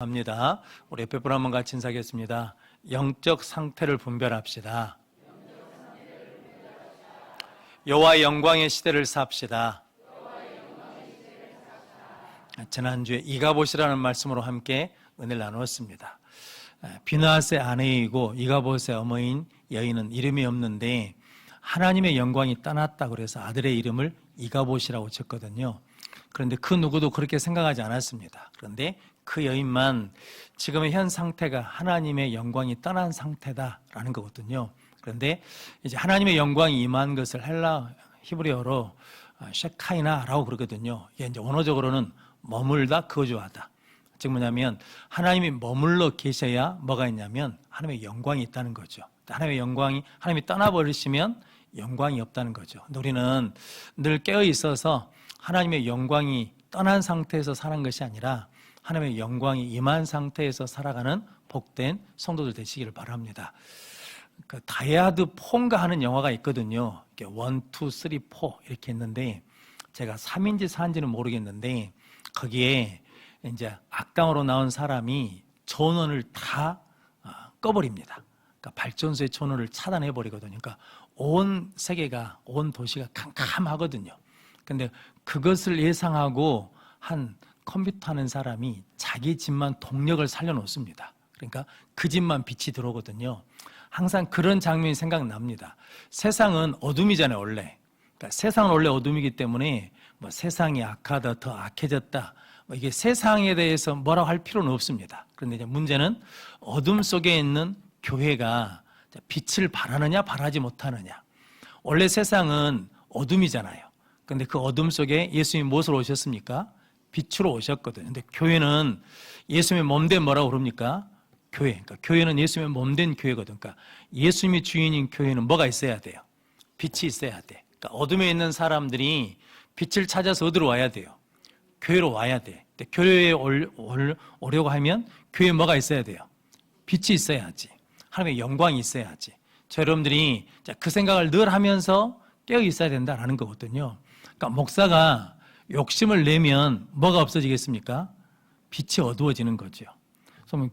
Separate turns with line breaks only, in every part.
합니다. 우리 에페프로 한번 같이 인사하겠습니다. 영적 상태를 분별합시다. 여호와의 영광의 시대를 삽시다. 지난주에 이가봇이라는 말씀으로 함께 은혜를 나누었습니다. 비나스의 아내이고 이가봇의 어머니인 여인은 이름이 없는데 하나님의 영광이 떠났다 그래서 아들의 이름을 이가봇이라고 쳤거든요. 그런데 그 누구도 그렇게 생각하지 않았습니다. 그런데 그 여인만 지금의 현 상태가 하나님의 영광이 떠난 상태다라는 거거든요. 그런데 이제 하나님의 영광이 임한 것을 헬라 히브리어로 셰카이나라고 그러거든요. 이게 이제 원어적으로는 머물다, 거주하다. 즉 뭐냐면 하나님이 머물러 계셔야 뭐가 있냐면 하나님의 영광이 있다는 거죠. 하나님의 영광이 하나님이 떠나버리시면 영광이 없다는 거죠. 근데 우리는 늘 깨어 있어서 하나님의 영광이 떠난 상태에서 사는 것이 아니라 하나님의 영광이 임한 상태에서 살아가는 복된 성도들 되시기를 바랍니다. 그 다이아드 폰가 하는 영화가 있거든요. 1, 2, 3, 4 이렇게 있는데 제가 3인지 4인지는 모르겠는데 거기에 이제 악당으로 나온 사람이 전원을 다 꺼버립니다. 그러니까 발전소의 전원을 차단해 버리거든요. 그러니까 온 세계가, 온 도시가 캄캄하거든요. 근데 그것을 예상하고 한 컴퓨터 하는 사람이 자기 집만 동력을 살려놓습니다. 그러니까 그 집만 빛이 들어오거든요. 항상 그런 장면이 생각납니다. 세상은 어둠이잖아요, 원래. 그러니까 세상은 원래 어둠이기 때문에 뭐 세상이 악하다, 더 악해졌다. 뭐 이게 세상에 대해서 뭐라고 할 필요는 없습니다. 그런데 이제 문제는 어둠 속에 있는 교회가 빛을 발하느냐, 발하지 못하느냐. 원래 세상은 어둠이잖아요. 그런데 그 어둠 속에 예수님이 무엇으로 오셨습니까? 빛으로 오셨거든요. 근데 교회는 예수님의 몸된 뭐라고 그럽니까? 교회. 그러니까 교회는 예수님의 몸된 교회거든요. 그러니까 예수님이 주인인 교회는 뭐가 있어야 돼요? 빛이 있어야 돼. 그러니까 어둠에 있는 사람들이 빛을 찾아서 어디로 와야 돼요? 교회로 와야 돼. 근데 교회에 오려고 하면 교회에 뭐가 있어야 돼요? 빛이 있어야지. 하나님의 영광이 있어야지. 저 여러분들이 그 생각을 늘 하면서 깨어 있어야 된다라는 거거든요. 그러니까 목사가 욕심을 내면 뭐가 없어지겠습니까? 빛이 어두워지는 거죠. 그래서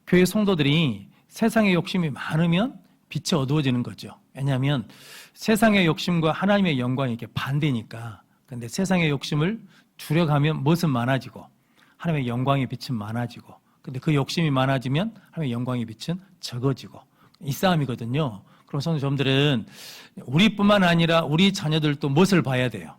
교회 성도들이 세상의 욕심이 많으면 빛이 어두워지는 거죠. 왜냐하면 세상의 욕심과 하나님의 영광이 이렇게 반대니까. 그런데 세상의 욕심을 줄여가면 무엇은 많아지고 하나님의 영광의 빛은 많아지고, 근데 그 욕심이 많아지면 하나님의 영광의 빛은 적어지고, 이 싸움이거든요. 그럼 성도님들은 우리뿐만 아니라 우리 자녀들도 무엇을 봐야 돼요?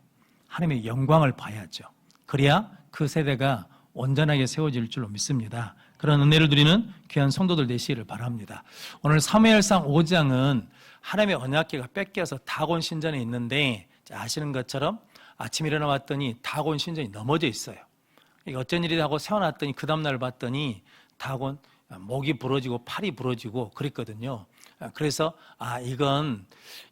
하나님의 영광을 봐야죠. 그래야 그 세대가 온전하게 세워질 줄로 믿습니다. 그런 은혜를 누리는 귀한 성도들 되시기를 바랍니다. 오늘 사무엘상 5장은 하나님의 언약궤가 뺏겨서 다곤 신전에 있는데, 아시는 것처럼 아침에 일어나 봤더니 다곤 신전이 넘어져 있어요. 이게 어쩐 일이다 하고 세워놨더니 그 다음날 봤더니 다곤 목이 부러지고 팔이 부러지고 그랬거든요. 그래서 이건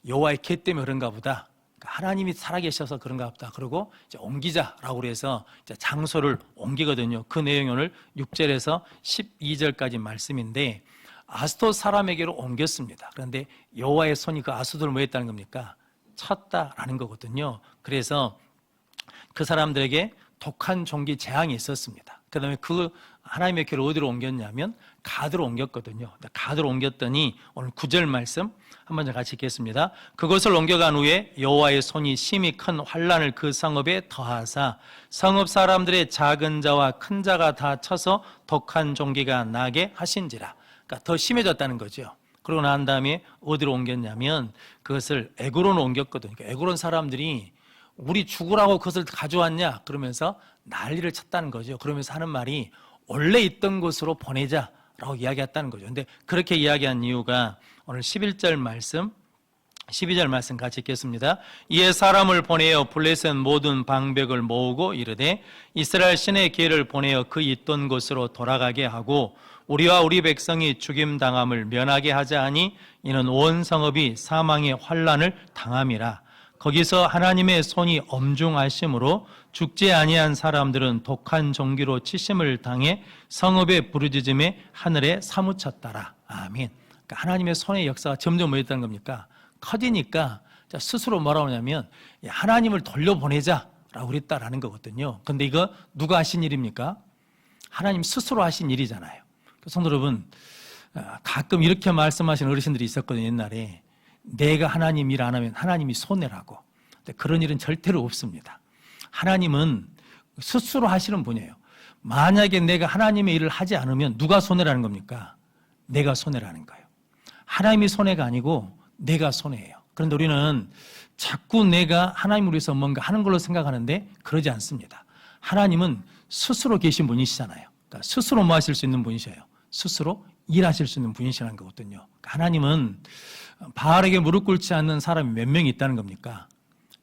여호와의 궤 때문에 그런가 보다. 하나님이 살아계셔서 그런가 보다. 그러고 이제 옮기자라고 그래서 이제 장소를 옮기거든요. 그 내용이 오늘 6절에서 12절까지 말씀인데, 아스돗 사람에게로 옮겼습니다. 그런데 여호와의 손이 그 아스돗을 뭐 했다는 겁니까? 쳤다라는 거거든요. 그래서 그 사람들에게 독한 종기 재앙이 있었습니다. 그 다음에 그 하나님의 궤를 어디로 옮겼냐면 가드로 옮겼거든요. 가드로 옮겼더니 오늘 9절 말씀 한번 같이 읽겠습니다. 그것을 옮겨간 후에 여호와의 손이 심히 큰 환난을 그 성읍에 더하사 성읍 사람들의 작은 자와 큰 자가 다 쳐서 독한 종기가 나게 하신지라. 그러니까 더 심해졌다는 거죠. 그러고 난 다음에 어디로 옮겼냐면 그것을 에그론으로 옮겼거든요. 그러니까 에그론 사람들이 우리 죽으라고 그것을 가져왔냐 그러면서 난리를 쳤다는 거죠. 그러면서 하는 말이 원래 있던 곳으로 보내자라고 이야기했다는 거죠. 근데 그렇게 이야기한 이유가 오늘 11절 말씀, 12절 말씀 같이 읽겠습니다. 이에 사람을 보내어 블레셋 모든 방백을 모으고 이르되 이스라엘 신의 궤를 보내어 그 있던 곳으로 돌아가게 하고 우리와 우리 백성이 죽임당함을 면하게 하자 하니 이는 온 성읍이 사망의 환난을 당함이라. 거기서 하나님의 손이 엄중하심으로 죽지 아니한 사람들은 독한 종기로 치심을 당해 성읍의 부르짖음에 하늘에 사무쳤더라. 아멘. 그러니까 하나님의 손의 역사가 점점 뭐였다는 겁니까? 커지니까 스스로 뭐라고 하냐면 하나님을 돌려보내자라고 그랬다라는 거거든요. 근데 이거 누가 하신 일입니까? 하나님 스스로 하신 일이잖아요. 성도 여러분, 가끔 이렇게 말씀하시는 어르신들이 있었거든요. 옛날에 내가 하나님 일 안 하면 하나님이 손해라고. 근데 그런 일은 절대로 없습니다. 하나님은 스스로 하시는 분이에요. 만약에 내가 하나님의 일을 하지 않으면 누가 손해라는 겁니까? 내가 손해라는 거예요. 하나님이 손해가 아니고 내가 손해예요. 그런데 우리는 자꾸 내가 하나님을 위해서 뭔가 하는 걸로 생각하는데 그러지 않습니다. 하나님은 스스로 계신 분이시잖아요. 그러니까 스스로 뭐 하실 수 있는 분이셔요. 스스로 일하실 수 있는 분이시라는 거거든요. 그러니까 하나님은 바알에게 무릎 꿇지 않는 사람이 몇 명이 있다는 겁니까?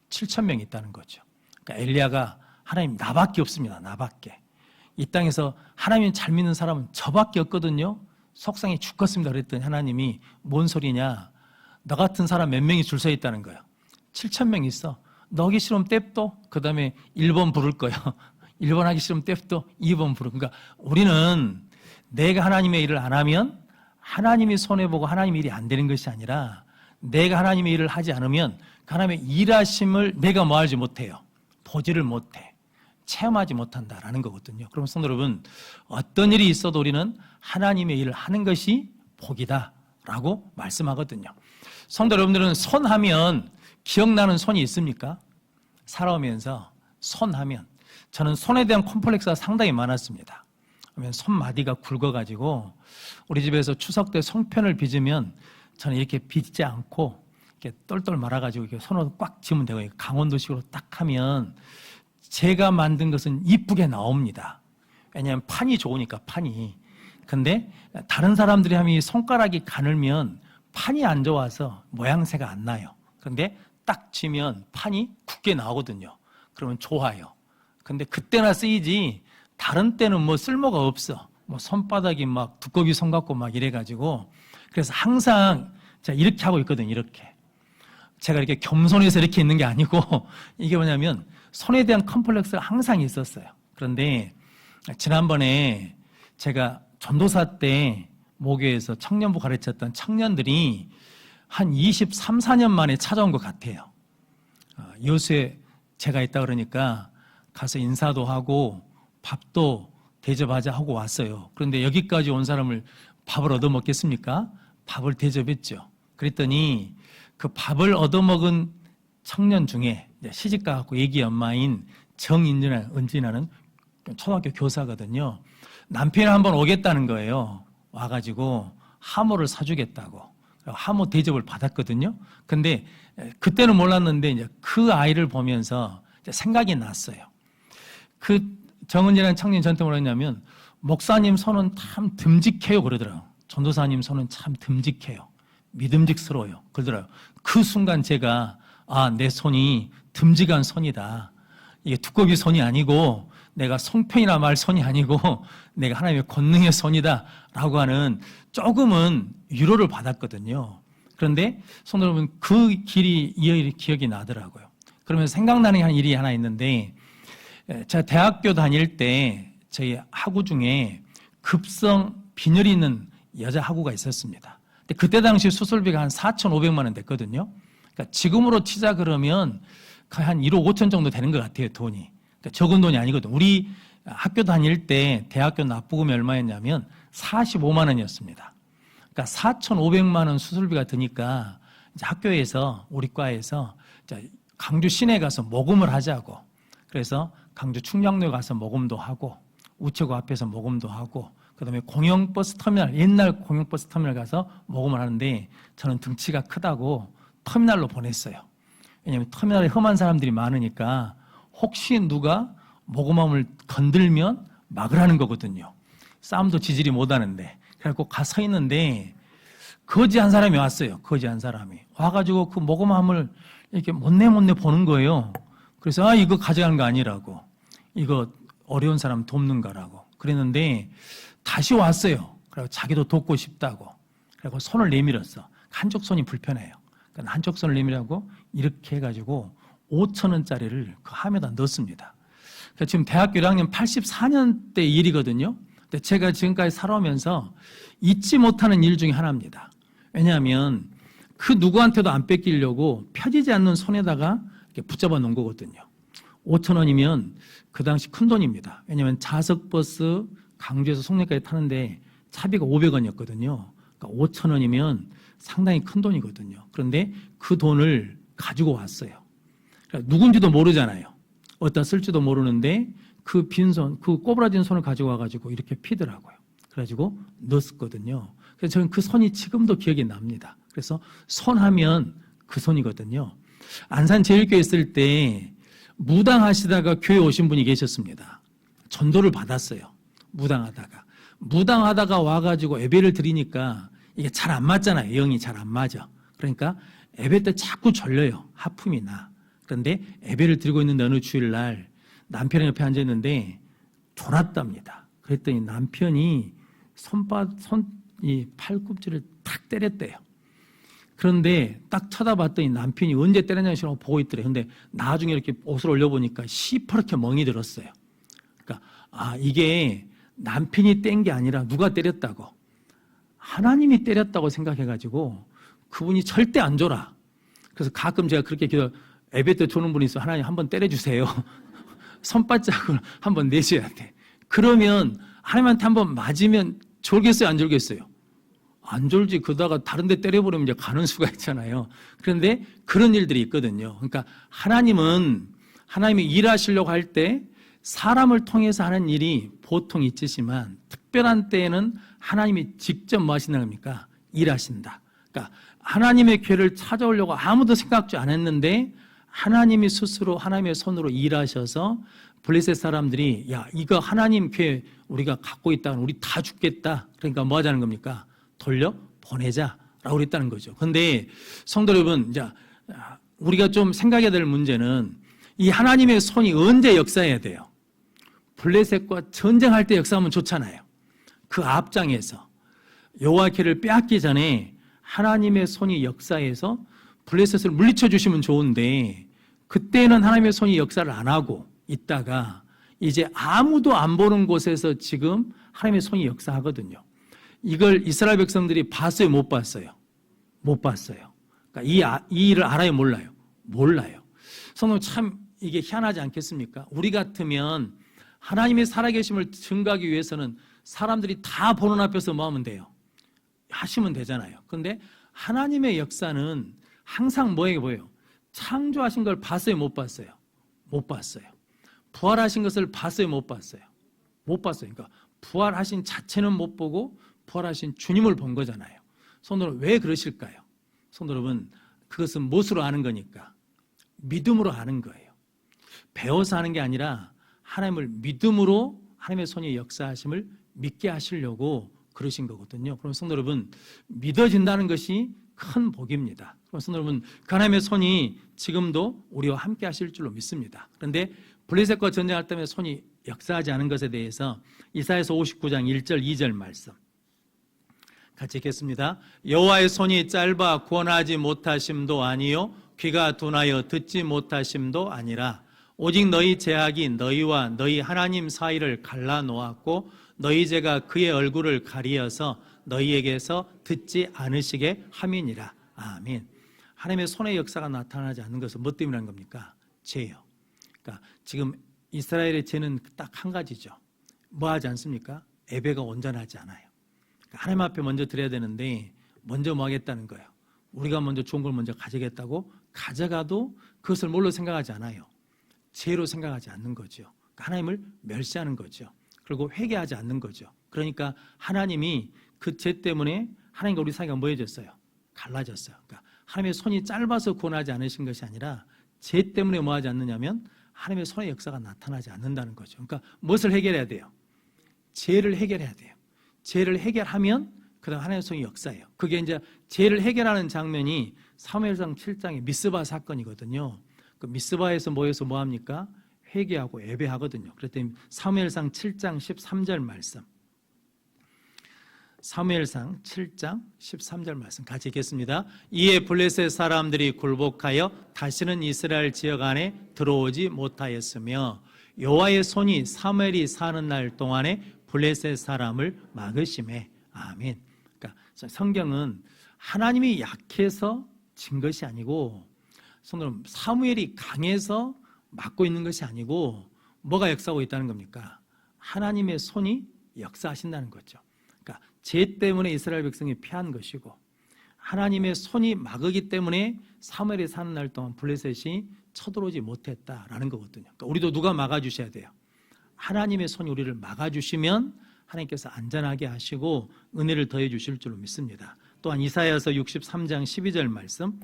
7,000명이 있다는 거죠. 그러니까 엘리야가 하나님 나밖에 없습니다. 나밖에. 이 땅에서 하나님 잘 믿는 사람은 저밖에 없거든요. 속상해 죽겠습니다. 그랬더니 하나님이 뭔 소리냐. 너 같은 사람 몇 명이 줄 서 있다는 거예요. 7,000명 있어. 너 하기 싫으면 뎁도 그 다음에 1번 부를 거예요. 1번 하기 싫으면 뎁도 2번 부를. 그러니까 우리는 내가 하나님의 일을 안 하면 하나님이 손해보고 하나님의 일이 안 되는 것이 아니라 내가 하나님의 일을 하지 않으면 그 하나님의 일하심을 내가 뭐 하지 못해요. 보지를 못해. 체험하지 못한다라는 거거든요. 그럼 성도 여러분, 어떤 일이 있어도 우리는 하나님의 일을 하는 것이 복이다라고 말씀하거든요. 성도 여러분들은 손하면 기억나는 손이 있습니까? 살아오면서 손하면 저는 손에 대한 콤플렉스가 상당히 많았습니다. 그러면 손마디가 굵어가지고 우리 집에서 추석 때 송편을 빚으면 저는 이렇게 빚지 않고 이렇게 똘똘 말아가지고 이렇게 손으로 꽉 쥐면 되고 강원도식으로 딱 하면 제가 만든 것은 이쁘게 나옵니다. 왜냐하면 판이 좋으니까 판이. 근데 다른 사람들이 하면 이 손가락이 가늘면 판이 안 좋아서 모양새가 안 나요. 그런데 딱 쥐면 판이 굳게 나오거든요. 그러면 좋아요. 근데 그때나 쓰이지 다른 때는 뭐 쓸모가 없어. 뭐 손바닥이 막 두꺼비 손 같고 막 이래가지고 그래서 항상 제가 이렇게 하고 있거든요. 이렇게. 제가 이렇게 겸손해서 이렇게 있는 게 아니고 이게 뭐냐면 손에 대한 컴플렉스가 항상 있었어요. 그런데 지난번에 제가 전도사 때 모교에서 청년부 가르쳤던 청년들이 한 23, 4년 만에 찾아온 것 같아요. 여수에 제가 있다 그러니까 가서 인사도 하고 밥도 대접하자 하고 왔어요. 그런데 여기까지 온 사람을 밥을 얻어먹겠습니까? 밥을 대접했죠. 그랬더니 그 밥을 얻어먹은 청년 중에 시집가갖고 애기 엄마인 정은진아는 초등학교 교사거든요. 남편이 한번 오겠다는 거예요. 와가지고 하모를 사주겠다고. 하모 대접을 받았거든요. 근데 그때는 몰랐는데 이제 그 아이를 보면서 생각이 났어요. 그 정은진이라는 청년이 저한테 뭐라 했냐면 목사님 손은 참 듬직해요 그러더라고요. 전도사님 손은 참 듬직해요. 믿음직스러워요. 그러더라고요. 그 순간 제가 내 손이 듬직한 손이다. 이게 두꺼비 손이 아니고 내가 송편이나 말 손이 아니고 내가 하나님의 권능의 손이다 라고 하는 조금은 위로를 받았거든요. 그런데 성도 여러분 그 길이 기억이 나더라고요. 그러면서 생각나는 한 일이 하나 있는데 제가 대학교 다닐 때 저희 학우 중에 급성 빈혈이 있는 여자 학우가 있었습니다. 근데 그때 당시 수술비가 한 4,500만 원 됐거든요. 그러니까 지금으로 치자 그러면 한 1억 5천 정도 되는 것 같아요, 돈이. 그러니까 적은 돈이 아니거든요. 우리 학교 다닐 때 대학교 납부금이 얼마였냐면 45만 원이었습니다. 그러니까 4,500만 원 수술비가 드니까 이제 학교에서 우리 과에서 강주 시내 가서 모금을 하자고. 그래서 강주 충량로에 가서 모금도 하고 우체국 앞에서 모금도 하고 그다음에 공영버스 터미널, 옛날 공영버스 터미널 가서 모금을 하는데 저는 등치가 크다고 터미널로 보냈어요. 왜냐하면 터미널에 험한 사람들이 많으니까 혹시 누가 모금함을 건들면 막으라는 거거든요. 싸움도 지질이 못하는데. 그래갖고 가서 있는데 거지 한 사람이 왔어요. 거지 한 사람이. 와가지고 그 모금함을 이렇게 못내 보는 거예요. 그래서 이거 가져가는 거 아니라고. 이거 어려운 사람 돕는 거라고. 그랬는데 다시 왔어요. 그래서 자기도 돕고 싶다고. 그래서 손을 내밀었어. 한쪽 손이 불편해요. 그러니까 한쪽 손을 내밀라고 이렇게 해가지고 5,000원짜리를 그 함에다 넣었습니다. 그러니까 지금 대학교 1학년 84년 때 일이거든요. 근데 제가 지금까지 살아오면서 잊지 못하는 일 중에 하나입니다. 왜냐하면 그 누구한테도 안 뺏기려고 펴지지 않는 손에다가 이렇게 붙잡아 놓은 거거든요. 5,000원이면 그 당시 큰 돈입니다. 왜냐하면 자석버스, 강주에서 송내까지 타는데 차비가 500원이었거든요. 그러니까 5,000원이면 상당히 큰 돈이거든요. 그런데 그 돈을 가지고 왔어요. 그러니까 누군지도 모르잖아요. 어디다 쓸지도 모르는데 그 빈손, 그 꼬부라진 손을 가지고 와가지고 이렇게 피더라고요. 그래가지고 넣었거든요. 그래서 저는 그 손이 지금도 기억이 납니다. 그래서 손하면 그 손이거든요. 안산 제일교회 있을 때 무당하시다가 교회 오신 분이 계셨습니다. 전도를 받았어요. 무당하다가 와가지고 예배를 드리니까 이게 잘 안 맞잖아요. 영이 잘 안 맞아. 그러니까 예배 때 자꾸 졸려요. 하품이 나. 그런데 예배를 드리고 있는데 어느 주일날 남편이 옆에 앉아있는데 졸았답니다. 그랬더니 남편이 이 팔꿈치를 탁 때렸대요. 그런데 딱 쳐다봤더니 남편이 언제 때렸냐는 식으로 보고 있더래요. 근데 나중에 이렇게 옷을 올려보니까 시퍼렇게 멍이 들었어요. 그러니까 이게 남편이 뗀 게 아니라 누가 때렸다고, 하나님이 때렸다고 생각해가지고 그분이 절대 안 줘라. 그래서 가끔 제가 그렇게 예배 때 조는 분이 있어. 하나님 한번 때려주세요. 손바닥을 한번 내셔야 돼. 그러면 하나님한테 한번 맞으면 졸겠어요, 안 졸겠어요? 안 졸지. 그러다가 다른 데 때려버리면 이제 가는 수가 있잖아요. 그런데 그런 일들이 있거든요. 그러니까 하나님이 일하시려고 할 때 사람을 통해서 하는 일이 보통 있지만 특별한 때에는 하나님이 직접 뭐 하신다는 겁니까? 일하신다. 그러니까 하나님의 교회를 찾아오려고 아무도 생각지 않았는데 하나님이 스스로 하나님의 손으로 일하셔서 블레셋 사람들이 야, 이거 하나님 교회 우리가 갖고 있다면 우리 다 죽겠다. 그러니까 뭐 하자는 겁니까? 돌려 보내자라고 그랬다는 거죠. 그런데 성도 여러분, 이제 우리가 좀 생각해야 될 문제는 이 하나님의 손이 언제 역사해야 돼요? 블레셋과 전쟁할 때 역사하면 좋잖아요. 그 앞장에서 여호와께를 빼앗기 전에 하나님의 손이 역사해서 블레셋을 물리쳐 주시면 좋은데 그때는 하나님의 손이 역사를 안 하고 있다가 이제 아무도 안 보는 곳에서 지금 하나님의 손이 역사하거든요. 이걸 이스라엘 백성들이 봤어요, 못 봤어요? 못 봤어요. 그러니까 이 일을 알아요, 몰라요? 몰라요. 성도 참 이게 희한하지 않겠습니까? 우리 같으면 하나님의 살아계심을 증거하기 위해서는 사람들이 다 보는 앞에서 뭐 하면 돼요? 하시면 되잖아요. 그런데 하나님의 역사는 항상 뭐예요, 보여요? 창조하신 걸 봤어요, 못 봤어요? 못 봤어요. 부활하신 것을 봤어요, 못 봤어요? 못 봤어요. 그러니까 부활하신 자체는 못 보고 부활하신 주님을 본 거잖아요. 성도 여러분, 왜 그러실까요? 성도 여러분, 그것은 무엇으로 아는 거니까? 믿음으로 아는 거예요. 배워서 하는 게 아니라 하나님을 믿음으로 하나님의 손이 역사하심을 믿게 하시려고 그러신 거거든요. 그럼 성도 여러분, 믿어진다는 것이 큰 복입니다. 그럼 성도 여러분, 그 하나님의 손이 지금도 우리와 함께 하실 줄로 믿습니다. 그런데 블레셋과 전쟁할 때 손이 역사하지 않은 것에 대해서 이사야서 59장 1절 2절 말씀 같이 읽겠습니다. 여호와의 손이 짧아 구원하지 못하심도 아니요 귀가 둔하여 듣지 못하심도 아니라 오직 너희 죄악이 너희와 너희 하나님 사이를 갈라놓았고 너희 죄가 그의 얼굴을 가리어서 너희에게서 듣지 않으시게 함이니라. 아멘. 하나님의 손의 역사가 나타나지 않는 것은 뭐 때문이란 겁니까? 죄요. 그러니까 지금 이스라엘의 죄는 딱 한 가지죠. 뭐 하지 않습니까? 예배가 온전하지 않아요. 그러니까 하나님 앞에 먼저 드려야 되는데 먼저 뭐 하겠다는 거예요? 우리가 먼저 좋은 걸 먼저 가져겠다고 가져가도 그것을 뭘로 생각하지 않아요. 죄로 생각하지 않는 거죠. 그러니까 하나님을 멸시하는 거죠. 그리고 회개하지 않는 거죠. 그러니까 하나님이 그 죄 때문에 하나님과 우리 사이가 뭐해졌어요? 갈라졌어요. 그러니까 하나님의 손이 짧아서 구원하지 않으신 것이 아니라 죄 때문에 뭐 하지 않느냐면 하나님의 손의 역사가 나타나지 않는다는 거죠. 그러니까 무엇을 해결해야 돼요? 죄를 해결해야 돼요. 죄를 해결하면 그다음 하나님의 손이 역사예요. 그게 이제 죄를 해결하는 장면이 사무엘상 7장의 미스바 사건이거든요. 그 미스바에서 모여서 뭐 합니까? 회개하고 예배하거든요. 그랬더니 사무엘상 7장 13절 말씀. 사무엘상 7장 13절 말씀 같이 읽겠습니다. 이에 블레셋 사람들이 굴복하여 다시는 이스라엘 지역 안에 들어오지 못하였으며 여호와의 손이 사무엘이 사는 날 동안에 블레셋 사람을 막으심에. 아멘. 그러니까 성경은 하나님이 약해서 진 것이 아니고 사무엘이 강해서 막고 있는 것이 아니고 뭐가 역사하고 있다는 겁니까? 하나님의 손이 역사하신다는 거죠. 그러니까 죄 때문에 이스라엘 백성이 피한 것이고 하나님의 손이 막으기 때문에 사무엘이 사는 날 동안 블레셋이 쳐들어오지 못했다라는 거거든요. 그러니까 우리도 누가 막아주셔야 돼요? 하나님의 손이 우리를 막아주시면 하나님께서 안전하게 하시고 은혜를 더해 주실 줄로 믿습니다. 또한 이사야서 63장 12절 말씀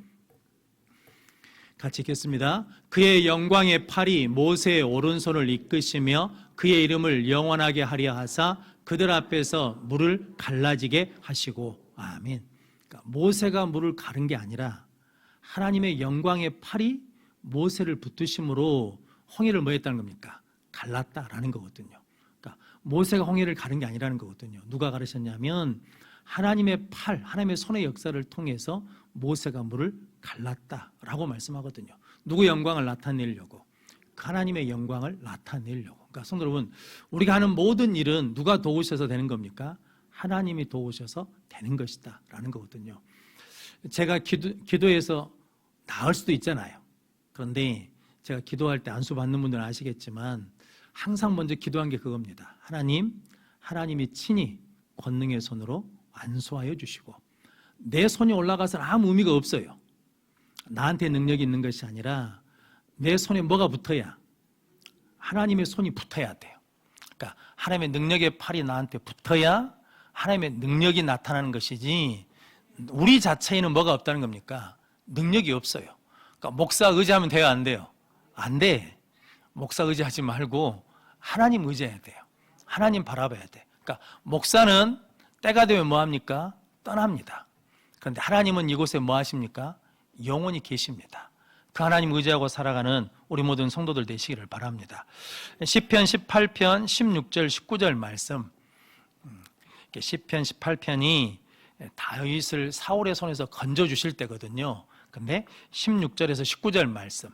같이 읽겠습니다. 그의 영광의 팔이 모세의 오른손을 이끄시며 그의 이름을 영원하게 하려 하사 그들 앞에서 물을 갈라지게 하시고. 아멘. 그러니까 모세가 물을 가른 게 아니라 하나님의 영광의 팔이 모세를 붙드심으로 홍해를 뭐 했다는 겁니까? 갈랐다라는 거거든요. 그러니까 모세가 홍해를 가른 게 아니라는 거거든요. 누가 가르셨냐면 하나님의 팔, 하나님의 손의 역사를 통해서 모세가 물을 갈랐다라고 말씀하거든요. 누구 영광을 나타내려고? 하나님의 영광을 나타내려고. 그러니까 성도 여러분, 우리가 하는 모든 일은 누가 도우셔서 되는 겁니까? 하나님이 도우셔서 되는 것이다 라는 거거든요. 제가 기도해서 나을 수도 있잖아요. 그런데 제가 기도할 때 안수 받는 분들은 아시겠지만 항상 먼저 기도한 게 그겁니다. 하나님이 친히 권능의 손으로 안수하여 주시고, 내 손이 올라가서는 아무 의미가 없어요. 나한테 능력이 있는 것이 아니라 내 손에 뭐가 붙어야? 하나님의 손이 붙어야 돼요. 그러니까 하나님의 능력의 팔이 나한테 붙어야 하나님의 능력이 나타나는 것이지, 우리 자체에는 뭐가 없다는 겁니까? 능력이 없어요. 그러니까 목사 의지하면 돼요, 안 돼요? 안 돼. 목사 의지하지 말고 하나님 의지해야 돼요. 하나님 바라봐야 돼. 그러니까 목사는 때가 되면 뭐 합니까? 떠납니다. 그런데 하나님은 이곳에 뭐 하십니까? 영원히 계십니다. 그 하나님 의지하고 살아가는 우리 모든 성도들 되시기를 바랍니다. 시편 18편 16절 19절 말씀, 시편 18편이 다윗을 사울의 손에서 건져주실 때거든요. 근데 16절에서 19절 말씀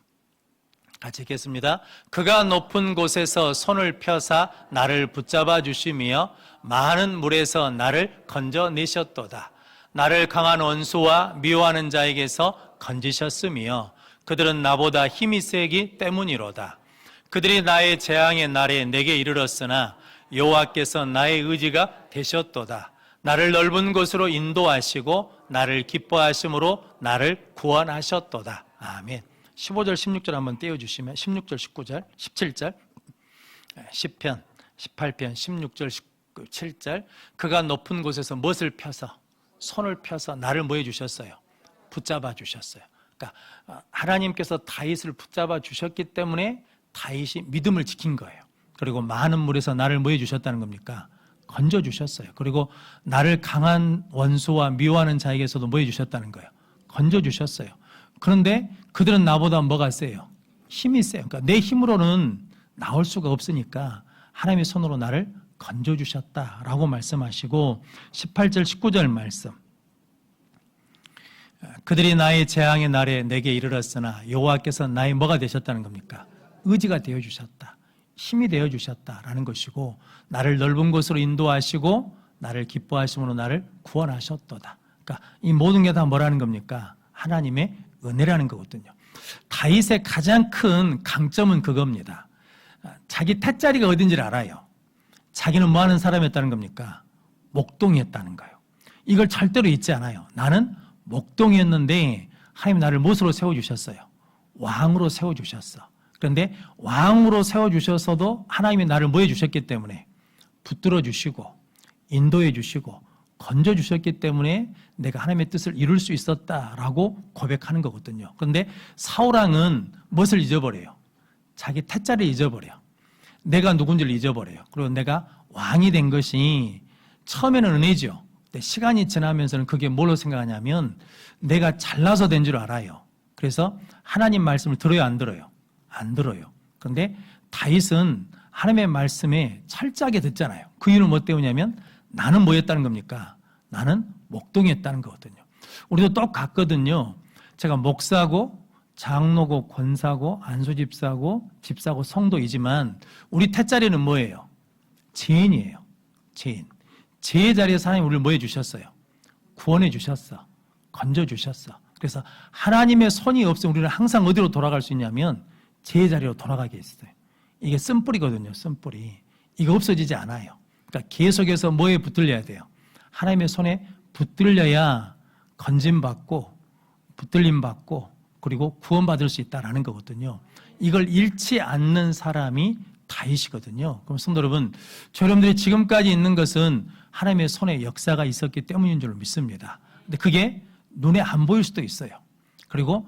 같이 읽겠습니다. 그가 높은 곳에서 손을 펴사 나를 붙잡아 주시며 많은 물에서 나를 건져내셨도다. 나를 강한 원수와 미워하는 자에게서 건지셨으며 그들은 나보다 힘이 세기 때문이로다. 그들이 나의 재앙의 날에 내게 이르렀으나 여호와께서 나의 의지가 되셨도다. 나를 넓은 곳으로 인도하시고 나를 기뻐하심으로 나를 구원하셨도다. 아멘. 15절 16절 한번 떼어주시면 16절 19절 17절 시편 18편 16절 17절 그가 높은 곳에서 무엇을 펴서 손을 펴서 나를 뭐 해주셨어요? 붙잡아 주셨어요. 그러니까 하나님께서 다윗을 붙잡아 주셨기 때문에 다윗이 믿음을 지킨 거예요. 그리고 많은 물에서 나를 뭐 해주셨다는 겁니까? 건져주셨어요. 그리고 나를 강한 원수와 미워하는 자에게서도 뭐 해주셨다는 거예요? 건져주셨어요. 그런데 그들은 나보다 뭐가 세요? 힘이 세요. 그러니까 내 힘으로는 나올 수가 없으니까 하나님의 손으로 나를 건져주셨다라고 말씀하시고 18절 19절 말씀 그들이 나의 재앙의 날에 내게 이르렀으나 여호와께서 나의 뭐가 되셨다는 겁니까? 의지가 되어주셨다. 힘이 되어주셨다라는 것이고 나를 넓은 곳으로 인도하시고 나를 기뻐하심으로 나를 구원하셨도다. 그러니까 이 모든 게 다 뭐라는 겁니까? 하나님의 은혜라는 거거든요. 다윗의 가장 큰 강점은 그겁니다. 자기 탯자리가 어딘지를 알아요. 자기는 뭐 하는 사람이었다는 겁니까? 목동이었다는 거예요. 이걸 절대로 잊지 않아요. 나는 목동이었는데 하나님 나를 무엇으로 세워주셨어요? 왕으로 세워주셨어. 그런데 왕으로 세워주셨어도 하나님이 나를 뭐 해주셨기 때문에 붙들어 주시고 인도해 주시고 건져 주셨기 때문에 내가 하나님의 뜻을 이룰 수 있었다라고 고백하는 거거든요. 그런데 사울왕은 무엇을 잊어버려요? 자기 탯자리를 잊어버려요. 내가 누군지를 잊어버려요. 그리고 내가 왕이 된 것이 처음에는 은혜죠. 근데 시간이 지나면서는 그게 뭘로 생각하냐면 내가 잘나서 된 줄 알아요. 그래서 하나님 말씀을 들어요, 안 들어요? 안 들어요. 그런데 다윗은 하나님의 말씀에 철저하게 듣잖아요. 그 이유는 뭐 때문이냐면 나는 뭐였다는 겁니까? 나는 목동이었다는 거거든요. 우리도 똑같거든요. 제가 목사고 장로고 권사고 안수집사고 집사고 성도이지만 우리 탯자리는 뭐예요? 죄인이에요. 죄인. 죄의 자리에서 하나님 우리를 뭐 해주셨어요? 구원해 주셨어. 건져 주셨어. 그래서 하나님의 손이 없으면 우리는 항상 어디로 돌아갈 수 있냐면 죄의 자리로 돌아가게 했어요. 이게 쓴뿌리거든요. 쓴뿌리. 이거 없어지지 않아요. 그러니까 계속해서 뭐에 붙들려야 돼요? 하나님의 손에 붙들려야 건짐받고 붙들림받고 그리고 구원받을 수 있다라는 거거든요. 이걸 잃지 않는 사람이 다윗이거든요. 그럼 성도 여러분, 저 여러분들이 지금까지 있는 것은 하나님의 손에 역사가 있었기 때문인 줄 믿습니다. 근데 그게 눈에 안 보일 수도 있어요. 그리고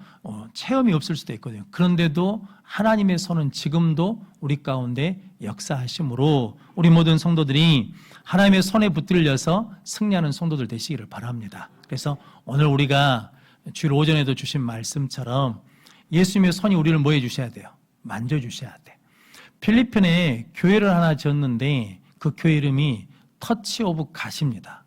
체험이 없을 수도 있거든요. 그런데도 하나님의 손은 지금도 우리 가운데 역사하심으로 우리 모든 성도들이 하나님의 손에 붙들려서 승리하는 성도들 되시기를 바랍니다. 그래서 오늘 우리가 주일 오전에도 주신 말씀처럼 예수님의 손이 우리를 뭐 해주셔야 돼요? 만져주셔야 돼. 필리핀에 교회를 하나 지었는데 그 교회 이름이 터치 오브 갓입니다.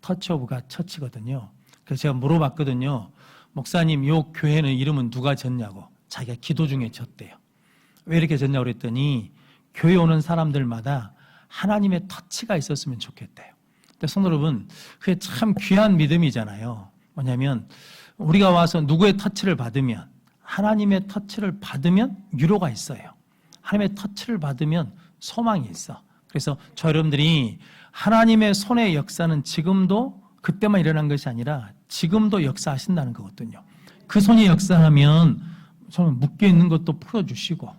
터치 오브 갓 처치거든요. 그래서 제가 물어봤거든요. 목사님, 이 교회는 이름은 누가 졌냐고. 자기가 기도 중에 졌대요. 왜 이렇게 졌냐고 그랬더니 교회 오는 사람들마다 하나님의 터치가 있었으면 좋겠대요. 근데 성도 여러분, 그게 참 귀한 믿음이잖아요. 뭐냐면 우리가 와서 누구의 터치를 받으면, 하나님의 터치를 받으면 위로가 있어요. 하나님의 터치를 받으면 소망이 있어. 그래서 저 여러분들이 하나님의 손의 역사는 지금도 그때만 일어난 것이 아니라 지금도 역사하신다는 거거든요. 그 손이 역사하면 손을 묶여 있는 것도 풀어주시고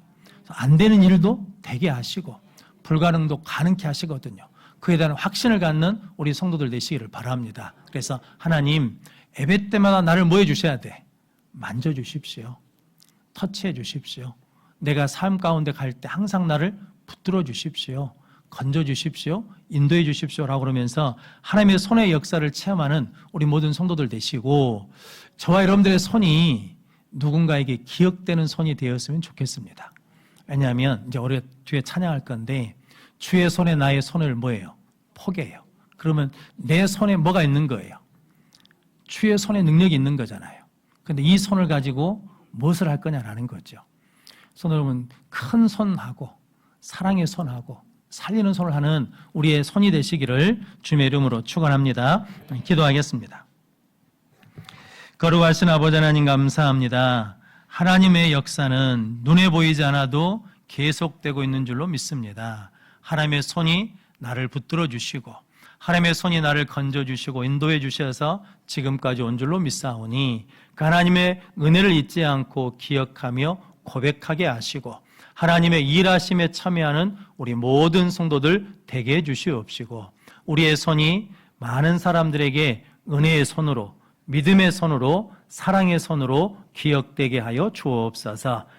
안 되는 일도 되게 하시고 불가능도 가능케 하시거든요. 그에 대한 확신을 갖는 우리 성도들 되시기를 바랍니다. 그래서 하나님, 예배 때마다 나를 뭐 해주셔야 돼? 만져주십시오. 터치해 주십시오. 내가 삶 가운데 갈 때 항상 나를 붙들어 주십시오. 건져 주십시오. 인도해 주십시오라고 그러면서 하나님의 손의 역사를 체험하는 우리 모든 성도들 되시고 저와 여러분들의 손이 누군가에게 기억되는 손이 되었으면 좋겠습니다. 왜냐하면 이제 우리 뒤에 찬양할 건데 주의 손에 나의 손을 뭐예요? 포개요. 그러면 내 손에 뭐가 있는 거예요? 주의 손에 능력이 있는 거잖아요. 그런데 이 손을 가지고 무엇을 할 거냐라는 거죠. 손 여러분, 큰 손하고 사랑의 손하고 살리는 손을 하는 우리의 손이 되시기를 주님의 이름으로 축원합니다. 기도하겠습니다. 거룩하신 아버지 하나님 감사합니다. 하나님의 역사는 눈에 보이지 않아도 계속되고 있는 줄로 믿습니다. 하나님의 손이 나를 붙들어 주시고 하나님의 손이 나를 건져 주시고 인도해 주셔서 지금까지 온 줄로 믿사오니 그 하나님의 은혜를 잊지 않고 기억하며 고백하게 하시고 하나님의 일하심에 참여하는 우리 모든 성도들 되게 해 주시옵시고 우리의 손이 많은 사람들에게 은혜의 손으로 믿음의 손으로 사랑의 손으로 기억되게 하여 주옵소서.